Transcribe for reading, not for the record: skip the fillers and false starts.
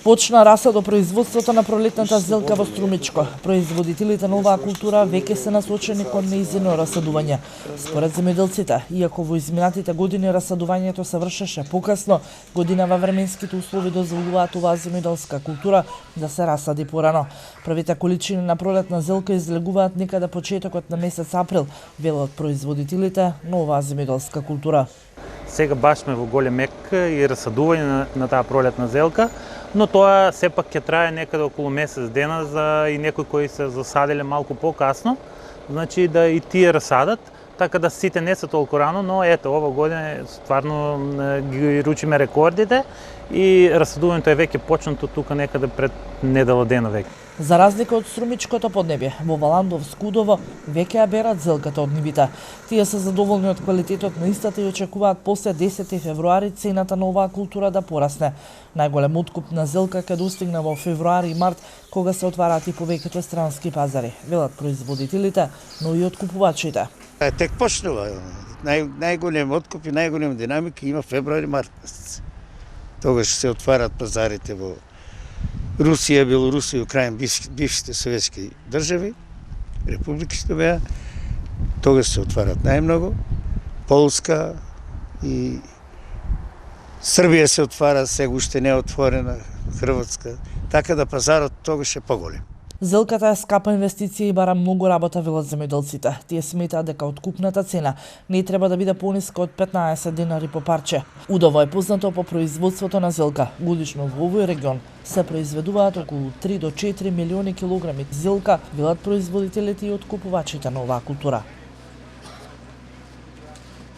Почна расадо производството на пролетната зелка во Струмичко. Производителите на оваа култура веќе се насочени кон нејзино расадување. Според земјоделците, иако во изминатите години расадувањето се вршеше покасно, годинава временските услови дозволуваат оваа земјоделска култура да се расади порано. Првите количини на пролетна зелка излегуваат некаде почетокот на месец април, велат производителите на оваа земјоделска култура. Сега баш сме во голем ек и расадување на таа пролетна зелка, но тоа сепак ќе трае некаде околу месец дена за и некои кои се засадиле малку покасно, значи да и тие расадат, така да сите не се толку рано, но ето ова година стварно ги ручиме рекордите и расадувањето е веќе почнато тука некаде пред недела дена веќе. За разлика од Струмичкото поднебје, во Валандов Скудово веќе ја берат зелката од нивите. Тие се задоволни од квалитетот на истата и очекуваат после 10 февруари цената на оваа култура да порасне. Најголем откуп на зелка ќе достигне во февруари и март, кога се отвараат и повеќето странски пазари, велат производителите, но и откупувачите. Тек почнува. Најголем откуп и најголем динамика има февруари-март месец. Тогаш се отварат пазарите во Русија, Белорусија, Украина, бившите советски држави, републики што беа, тогаш се отварат најмногу. Полска и Србија се отвара, сега уште не е отворена, Хрватска, така да пазарот тогаш е поголем. Зелката е скапа инвестиција и бара многу работа, велат земјоделците. Тие сметаат дека откупната цена не треба да биде пониска од 15 денари по парче. Удово е познато по производството на зелка. Годишно во овој регион се произведуваат околу 3 до 4 милиони килограми зелка, велат производителите и откупувачите на оваа култура.